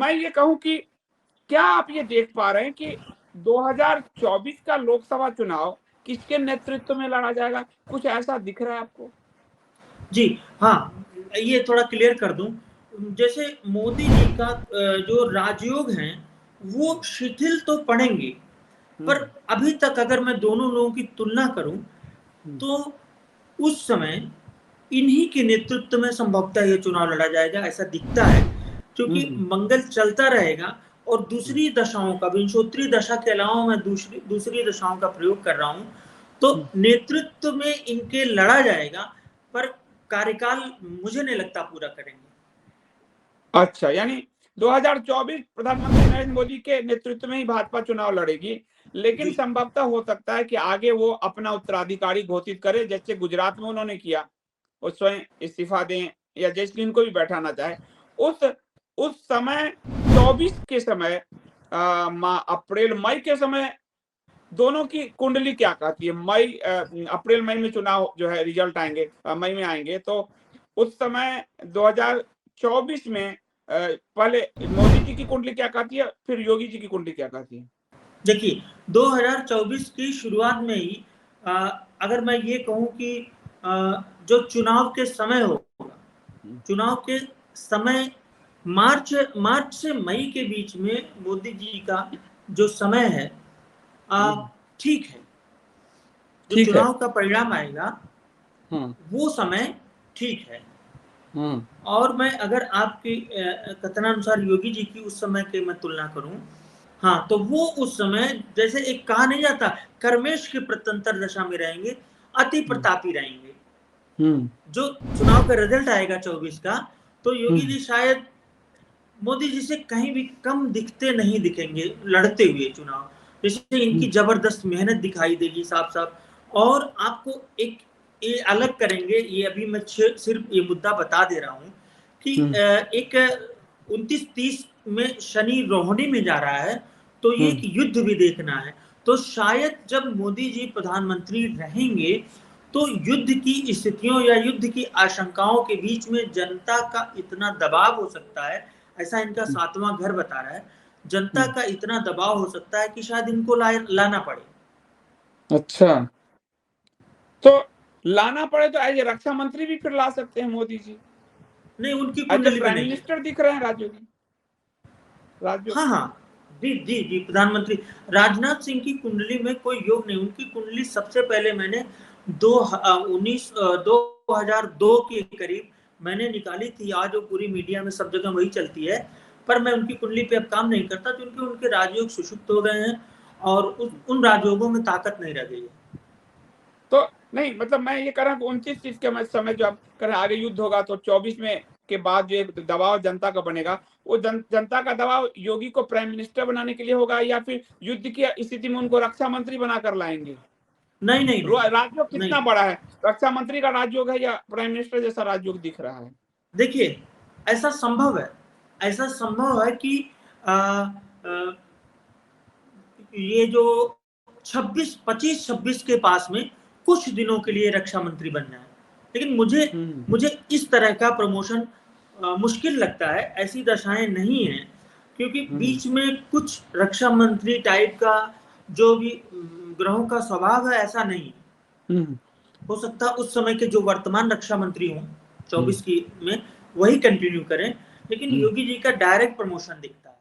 मैं ये कहूं कि क्या आप ये देख पा रहे हैं कि 2024 का लोकसभा चुनाव किसके नेतृत्व में लड़ा जाएगा? कुछ ऐसा दिख रहा है आपको? जी हाँ, ये थोड़ा क्लियर कर दूं। जैसे मोदी जी का जो राजयोग हैं वो शिथिल तो पड़ेंगे, पर अभी तक अगर मैं दोनों लोगों की तुलना करूं तो उस समय इन्हीं के नेतृत्व में संभवतः ये चुनाव लड़ा जाएगा, ऐसा दिखता है। क्योंकि मंगल चलता रहेगा और दूसरी दशाओं का, विंशोत्तरी दशा के अलावा मैं दूसरी दशाओं का प्रयोग कर रहा हूं, तो नेतृत्व में इनके लड़ा जाएगा, पर कार्यकाल मुझे नहीं लगता पूरा करेंगे। अच्छा, यानी 2024 प्रधानमंत्री नरेंद्र मोदी के नेतृत्व में ही भाजपा चुनाव लड़ेगी, लेकिन संभवतः हो सकता है कि आगे वो अपना उत्तराधिकारी घोषित करे, जैसे गुजरात में उन्होंने किया, वो स्वयं इस्तीफा दें या जिनको भी बैठाना चाहे। उस समय 24 के समय अप्रैल मई के समय दोनों की कुंडली क्या कहती है? अप्रैल मई में चुनाव जो है रिजल्ट आएंगे, मई में आएंगे, तो उस समय 2024 में पहले मोदी जी की कुंडली क्या कहती है, फिर योगी जी की कुंडली क्या कहती है? देखिए 2024 की शुरुआत में ही अगर मैं ये कहूं कि जो चुनाव के समय होगा, चुनाव के समय मार्च से मई के बीच में मोदी जी का जो समय है ठीक है। जो चुनाव का परिणाम आएगा वो समय ठीक है। और मैं अगर आपकी कथनानुसार योगी जी की उस समय की मैं तुलना करूं, हाँ, तो वो उस समय जैसे एक कहा नहीं जाता, कर्मेश की प्रत्यंतर दशा में रहेंगे, अति प्रतापी रहेंगे। जो चुनाव का रिजल्ट आएगा 24 का, तो योगी जी शायद मोदी जी से कहीं भी कम नहीं दिखेंगे लड़ते हुए चुनाव। जैसे इनकी जबरदस्त मेहनत दिखाई देगी साफ साफ। और आपको एक ये अलग करेंगे, ये अभी मैं सिर्फ ये मुद्दा बता दे रहा हूं कि एक 29-30 में शनि रोहिणी में जा रहा है, तो ये एक युद्ध भी देखना है। तो शायद जब मोदी जी प्रधानमंत्री रहेंगे तो युद्ध की स्थितियों या युद्ध की आशंकाओं के बीच में जनता का इतना दबाव हो सकता है, ऐसा इनका 7वां घर बता रहा है, जनता का इतना दबाव हो सकता है कि शायद इनको लाना पड़े। अच्छा, तो लाना पड़े तो एज रक्षा मंत्री भी फिर ला सकते हैं मोदी जी? नहीं, उनकी एज कुंडली में प्राइम नहीं है। मिनिस्टर दिख रहे हैं राजयोगी। हाँ, जी, प्रधानमंत्री राजनाथ सिंह की कुंडली में कोई योग नहीं। उनकी कुंडली सबसे पहले मैंने 2002 के करीब मैंने निकाली थी। आज वो पूरी मीडिया में सब जगह वही चलती है, पर मैं उनकी कुंडली पे अब काम नहीं करता क्योंकि उनके राजयोग सुषुप्त हो गए हैं और उन राजयोगों में ताकत नहीं रह गई है। तो नहीं, मतलब मैं ये कह रहा हूँ 29 चीज के समय जो आप कह रहे आगे युद्ध होगा, तो 24 में के बाद जो एक दबाव जनता का बनेगा, वो जनता का दबाव योगी को प्राइम मिनिस्टर बनाने के लिए होगा, या फिर युद्ध की स्थिति में उनको रक्षा मंत्री बनाकर लाएंगे? नहीं। राजयोग कितना बड़ा है? रक्षा मंत्री का राजयोग है या प्राइम मिनिस्टर जैसा राजयोग दिख रहा है? देखिए, ऐसा संभव है कि ये जो 25-26 के पास में कुछ दिनों के लिए रक्षा मंत्री बन जाए, लेकिन मुझे इस तरह का प्रमोशन मुश्किल लगता है। ऐसी दशाएं नहीं है, क्योंकि बीच में कुछ रक्षा मंत्री टाइप का जो भी ग्रहों का स्वभाव है, ऐसा नहीं है। हो सकता है उस समय के जो वर्तमान रक्षा मंत्री हों 24 की में वही कंटिन्यू करें, लेकिन योगी जी का डायरेक्ट प्रमोशन दिखता है।